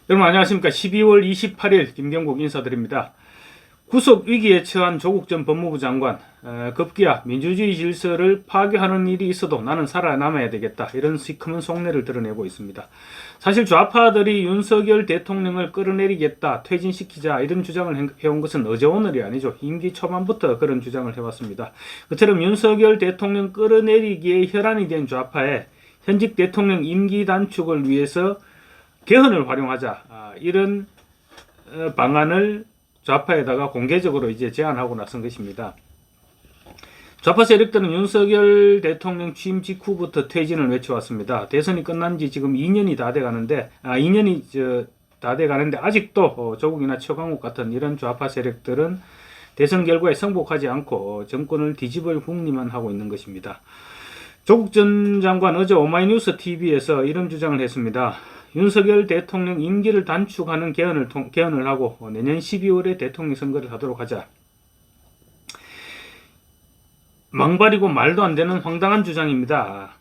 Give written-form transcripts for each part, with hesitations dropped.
여러분 안녕하십니까. 12월 28일 김경국 인사드립니다. 구속 위기에 처한 조국 전 법무부 장관, 급기야 민주주의 질서를 파괴하는 일이 있어도 나는 살아남아야 되겠다, 이런 시커먼 속내를 드러내고 있습니다. 사실 좌파들이 윤석열 대통령을 끌어내리겠다, 퇴진시키자, 이런 주장을 해온 것은 어제 오늘이 아니죠. 임기 초반부터 그런 주장을 해왔습니다. 그처럼 윤석열 대통령 끌어내리기에 혈안이 된 좌파에 현직 대통령 임기 단축을 위해서 개헌을 활용하자, 이런 방안을 좌파에다가 공개적으로 이제 제안하고 나선 것입니다. 좌파 세력들은 윤석열 대통령 취임 직후부터 퇴진을 외쳐왔습니다. 대선이 끝난 지 지금 2년이 다 돼가는데, 아직도 조국이나 최강욱 같은 이런 좌파 세력들은 대선 결과에 승복하지 않고 정권을 뒤집을 궁리만 하고 있는 것입니다. 조국 전 장관 어제 오마이뉴스 TV에서 이런 주장을 했습니다. 윤석열 대통령 임기를 단축하는 개헌을 하고 내년 12월에 대통령 선거를 하도록 하자. 망발이고 말도 안 되는 황당한 주장입니다.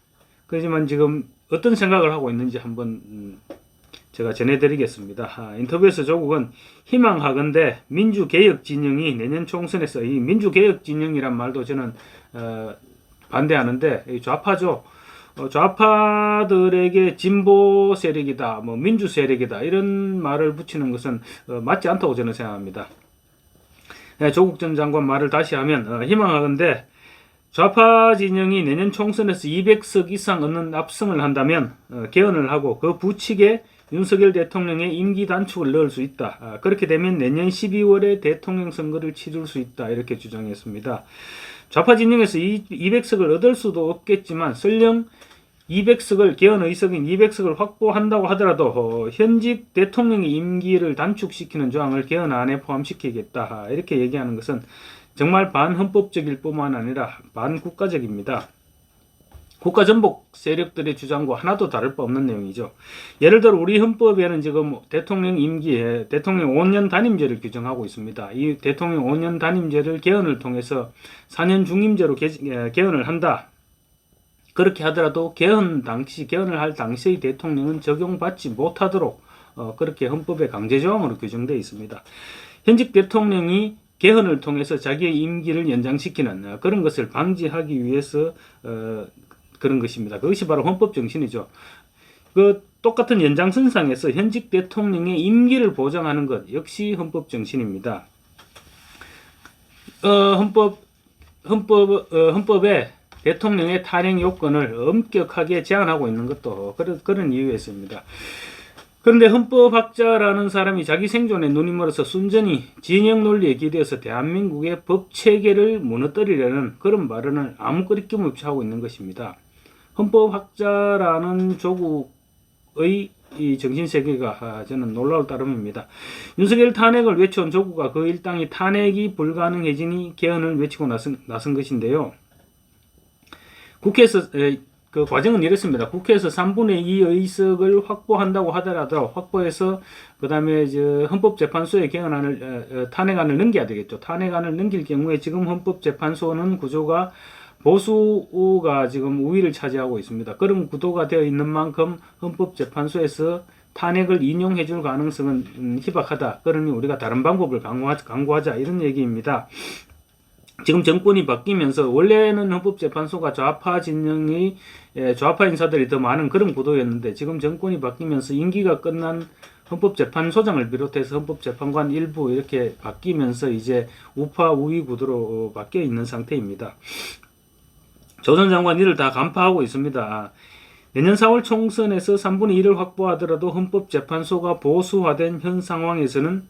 그렇지만 지금 어떤 생각을 하고 있는지 한번 제가 전해드리겠습니다. 인터뷰에서 조국은 희망하건대 민주개혁 진영이 내년 총선에서, 이 민주개혁 진영이란 말도 저는 반대하는데, 좌파죠. 좌파들에게 진보 세력이다, 민주 세력이다, 이런 말을 붙이는 것은 맞지 않다고 저는 생각합니다. 조국 전 장관 말을 다시 하면, 희망하건대 좌파 진영이 내년 총선에서 200석 이상 얻는 압승을 한다면 개헌을 하고 그 부칙에 윤석열 대통령의 임기 단축을 넣을 수 있다. 그렇게 되면 내년 12월에 대통령 선거를 치를 수 있다, 이렇게 주장했습니다. 좌파 진영에서 200석을 얻을 수도 없겠지만 설령 200석을, 개헌 의석인 200석을 확보한다고 하더라도 현직 대통령의 임기를 단축시키는 조항을 개헌안에 포함시키겠다, 이렇게 얘기하는 것은 정말 반헌법적일 뿐만 아니라 반국가적입니다. 국가전복 세력들의 주장과 하나도 다를 바 없는 내용이죠. 예를 들어 우리 헌법에는 지금 대통령 임기에 대통령 5년 단임제를 규정하고 있습니다. 이 대통령 5년 단임제를 개헌을 통해서 4년 중임제로 개헌을 한다. 그렇게 하더라도 개헌을 할 당시의 대통령은 적용받지 못하도록 그렇게 헌법에 강제조항으로 규정되어 있습니다. 현직 대통령이 개헌을 통해서 자기의 임기를 연장시키는 그런 것을 방지하기 위해서 그런 것입니다. 그것이 바로 헌법 정신이죠. 그 똑같은 연장선상에서 현직 대통령의 임기를 보장하는 것 역시 헌법 정신입니다. 헌법에 대통령의 탄핵 요건을 엄격하게 제한하고 있는 것도 그런 이유에서입니다. 그런데 헌법학자라는 사람이 자기 생존에 눈이 멀어서 순전히 진영 논리에 기대어서 대한민국의 법 체계를 무너뜨리려는 그런 발언을 아무 거리낌 없이 하고 있는 것입니다. 헌법학자라는 조국의 이 정신세계가 저는 놀라울 따름입니다. 윤석열 탄핵을 외쳐온 조국과 그 일당이 탄핵이 불가능해지니 개헌을 외치고 나선 것인데요. 국회에서 그 과정은 이렇습니다. 국회에서 3분의 2 의석을 확보한다고 하더라도 확보해서 그 다음에 헌법재판소에 탄핵안을 넘겨야 되겠죠. 탄핵안을 넘길 경우에 지금 헌법재판소는 구조가 보수가 지금 우위를 차지하고 있습니다. 그런 구도가 되어 있는 만큼 헌법재판소에서 탄핵을 인용해 줄 가능성은 희박하다. 그러니 우리가 다른 방법을 강구하자, 이런 얘기입니다. 지금 정권이 바뀌면서 원래는 헌법재판소가 좌파 진영이 좌파 인사들이 더 많은 그런 구도였는데, 지금 정권이 바뀌면서 임기가 끝난 헌법재판소장을 비롯해서 헌법재판관 일부 이렇게 바뀌면서 이제 우파 우위 구도로 바뀌어 있는 상태입니다. 조 전 장관 이를 다 간파하고 있습니다. 내년 4월 총선에서 3분의 1을 확보하더라도 헌법재판소가 보수화된 현 상황에서는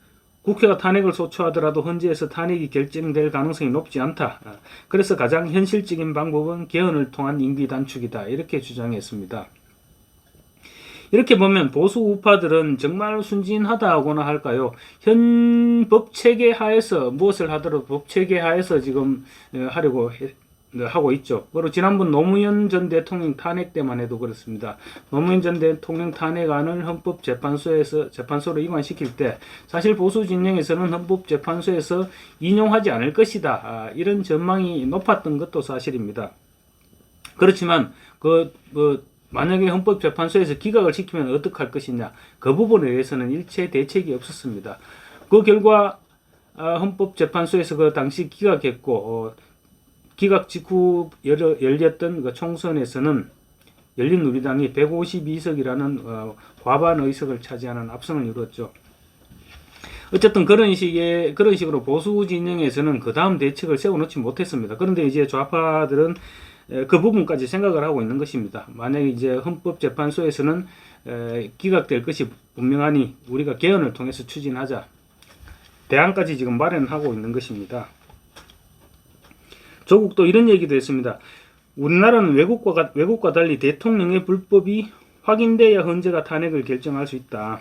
국회가 탄핵을 소추하더라도 헌재에서 탄핵이 결정될 가능성이 높지 않다. 그래서 가장 현실적인 방법은 개헌을 통한 임기 단축이다, 이렇게 주장했습니다. 이렇게 보면 보수 우파들은 정말 순진하다고나 할까요? 현 법체계 하에서 무엇을 하더라도 법체계 하에서 지금 하려고 하고 있죠. 그리고 지난번 노무현 전 대통령 탄핵 때만 해도 그렇습니다. 노무현 전 대통령 탄핵안을 헌법재판소로 이관시킬 때 사실 보수 진영에서는 헌법재판소에서 인용하지 않을 것이다, 이런 전망이 높았던 것도 사실입니다. 그렇지만 만약에 헌법재판소에서 기각을 시키면 어떡할 것이냐, 그 부분에 대해서는 일체 대책이 없었습니다. 그 결과 헌법재판소에서 그 당시 기각했고, 기각 직후 열렸던 그 총선에서는 열린우리당이 152석이라는 과반 의석을 차지하는 압승을 이뤘죠. 어쨌든 그런 식으로 보수 진영에서는 그 다음 대책을 세워놓지 못했습니다. 그런데 이제 좌파들은 그 부분까지 생각을 하고 있는 것입니다. 만약에 이제 헌법재판소에서는 기각될 것이 분명하니 우리가 개헌을 통해서 추진하자. 대안까지 지금 마련하고 있는 것입니다. 조국도 이런 얘기도 했습니다. 우리나라는 외국과 달리 대통령의 불법이 확인돼야 헌재가 탄핵을 결정할 수 있다.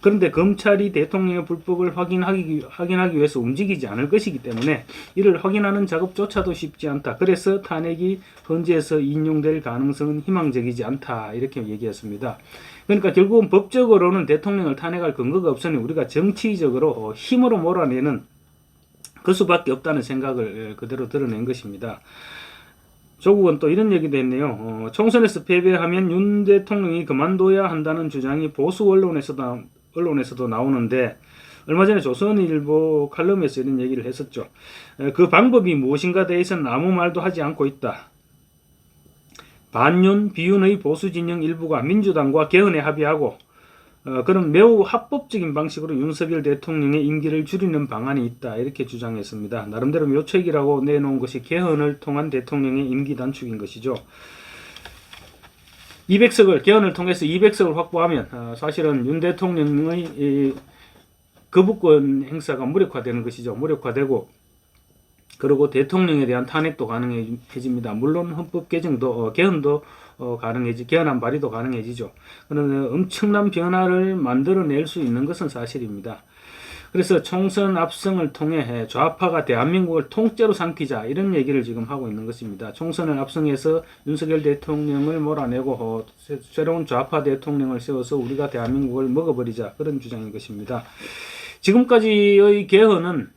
그런데 검찰이 대통령의 불법을 확인하기 위해서 움직이지 않을 것이기 때문에 이를 확인하는 작업조차도 쉽지 않다. 그래서 탄핵이 헌재에서 인용될 가능성은 희망적이지 않다. 이렇게 얘기했습니다. 그러니까 결국은 법적으로는 대통령을 탄핵할 근거가 없으니 우리가 정치적으로 힘으로 몰아내는 그 수밖에 없다는 생각을 그대로 드러낸 것입니다. 조국은 또 이런 얘기도 했네요. 총선에서 패배하면 윤 대통령이 그만둬야 한다는 주장이 보수 언론에서도 나오는데 얼마 전에 조선일보 칼럼에서 이런 얘기를 했었죠. 그 방법이 무엇인가 대해서는 아무 말도 하지 않고 있다. 반윤, 비윤의 보수 진영 일부가 민주당과 개헌에 합의하고 그런 매우 합법적인 방식으로 윤석열 대통령의 임기를 줄이는 방안이 있다. 이렇게 주장했습니다. 나름대로 묘책이라고 내놓은 것이 개헌을 통한 대통령의 임기 단축인 것이죠. 200석을 개헌을 통해서 200석을 확보하면 사실은 윤 대통령의 거부권 행사가 무력화되는 것이죠. 무력화되고 그리고 대통령에 대한 탄핵도 가능해집니다. 물론 헌법 개정도 개헌도 개헌안 발의도 가능해지죠. 그러나 엄청난 변화를 만들어낼 수 있는 것은 사실입니다. 그래서 총선 압승을 통해 좌파가 대한민국을 통째로 삼키자 이런 얘기를 지금 하고 있는 것입니다. 총선을 압승해서 윤석열 대통령을 몰아내고 새로운 좌파 대통령을 세워서 우리가 대한민국을 먹어버리자 그런 주장인 것입니다. 지금까지의 개헌은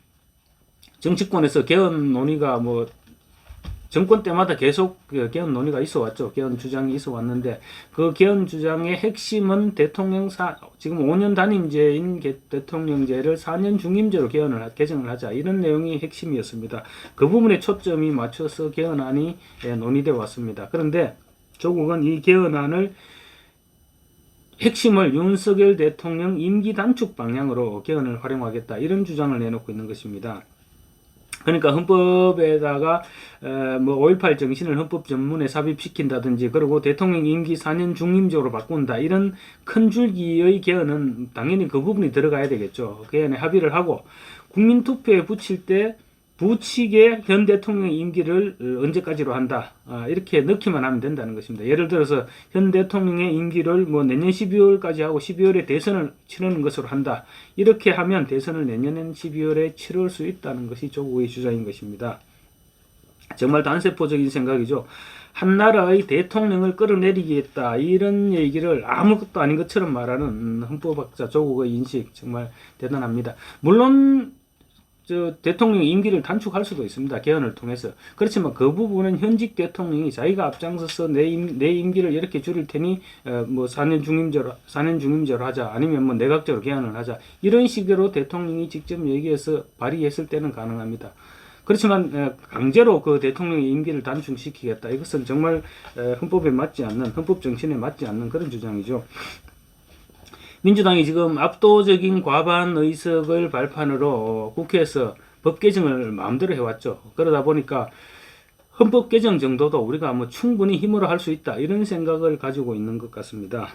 정치권에서 개헌 논의가 정권 때마다 계속 개헌 논의가 있어 왔죠. 개헌 주장이 있어 왔는데 그 개헌 주장의 핵심은 지금 5년 단임제인 대통령제를 4년 중임제로 개정을 하자 이런 내용이 핵심이었습니다. 그 부분에 초점이 맞춰서 개헌안이 논의되어 왔습니다. 그런데 조국은 이 개헌안을 핵심을 윤석열 대통령 임기 단축 방향으로 개헌을 활용하겠다 이런 주장을 내놓고 있는 것입니다. 그러니까 헌법에다가 5.18 정신을 헌법 전문에 삽입시킨다든지 그리고 대통령 임기 4년 중임제로 바꾼다 이런 큰 줄기의 개헌은 당연히 그 부분이 들어가야 되겠죠. 개헌에 합의를 하고 국민투표에 붙이게 현 대통령의 임기를 언제까지로 한다. 이렇게 넣기만 하면 된다는 것입니다. 예를 들어서 현 대통령의 임기를 내년 12월까지 하고 12월에 대선을 치르는 것으로 한다. 이렇게 하면 대선을 내년 12월에 치를 수 있다는 것이 조국의 주장인 것입니다. 정말 단세포적인 생각이죠. 한 나라의 대통령을 끌어내리겠다 이런 얘기를 아무것도 아닌 것처럼 말하는 헌법학자 조국의 인식 정말 대단합니다. 물론 대통령 임기를 단축할 수도 있습니다. 개헌을 통해서. 그렇지만 그 부분은 현직 대통령이 자기가 앞장서서 내 임기를 이렇게 줄일 테니 4년 중임제로 하자. 아니면 내각제로 개헌을 하자. 이런 식으로 대통령이 직접 얘기해서 발의했을 때는 가능합니다. 그렇지만 강제로 그 대통령의 임기를 단축시키겠다. 이것은 정말 헌법에 맞지 않는 헌법 정신에 맞지 않는 그런 주장이죠. 민주당이 지금 압도적인 과반 의석을 발판으로 국회에서 법 개정을 마음대로 해왔죠. 그러다 보니까 헌법 개정 정도도 우리가 충분히 힘으로 할 수 있다 이런 생각을 가지고 있는 것 같습니다.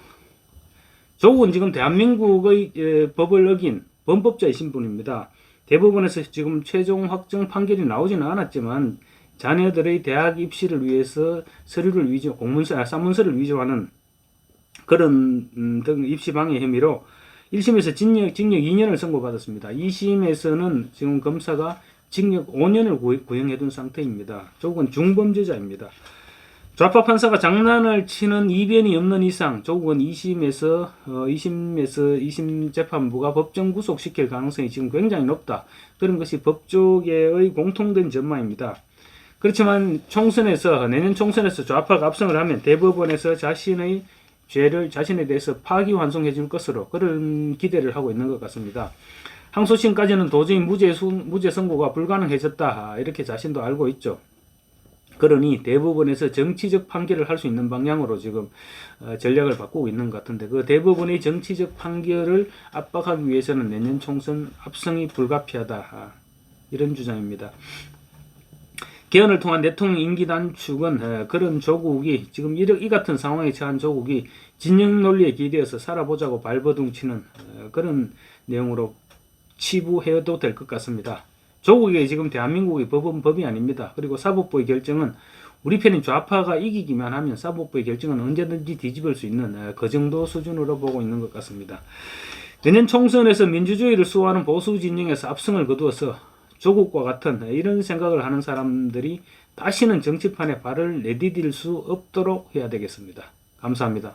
조국은 지금 대한민국의 법을 어긴 범법자이신 분입니다. 대법원에서 지금 최종 확정 판결이 나오지는 않았지만 자녀들의 대학 입시를 위해서 사문서를 위조하는 그런 등 입시방해 혐의로 1심에서 징역 2년을 선고받았습니다. 2심에서는 지금 검사가 징역 5년을 구형해둔 상태입니다. 조국은 중범죄자입니다. 좌파 판사가 장난을 치는 이변이 없는 이상 조국은 2심 재판부가 법정 구속시킬 가능성이 지금 굉장히 높다. 그런 것이 법조계의 공통된 전망입니다. 그렇지만 내년 총선에서 좌파가 압승을 하면 대법원에서 자신의 죄를 자신에 대해서 파기환송해 줄 것으로 그런 기대를 하고 있는 것 같습니다. 항소심까지는 도저히 무죄 선고가 불가능해졌다 이렇게 자신도 알고 있죠. 그러니 대법원에서 정치적 판결을 할 수 있는 방향으로 지금 전략을 바꾸고 있는 것 같은데 그 대법원의 정치적 판결을 압박하기 위해서는 내년 총선 압승이 불가피하다 이런 주장입니다. 개헌을 통한 대통령 임기 단축은 그런 조국이 지금 이 같은 상황에 처한 조국이 진영 논리에 기대어서 살아보자고 발버둥치는 그런 내용으로 치부해도 될 것 같습니다. 조국이 지금 대한민국의 법은 법이 아닙니다. 그리고 사법부의 결정은 우리 편인 좌파가 이기기만 하면 사법부의 결정은 언제든지 뒤집을 수 있는 그 정도 수준으로 보고 있는 것 같습니다. 내년 총선에서 민주주의를 수호하는 보수 진영에서 압승을 거두어서 조국과 같은 이런 생각을 하는 사람들이 다시는 정치판에 발을 내디딜 수 없도록 해야 되겠습니다. 감사합니다.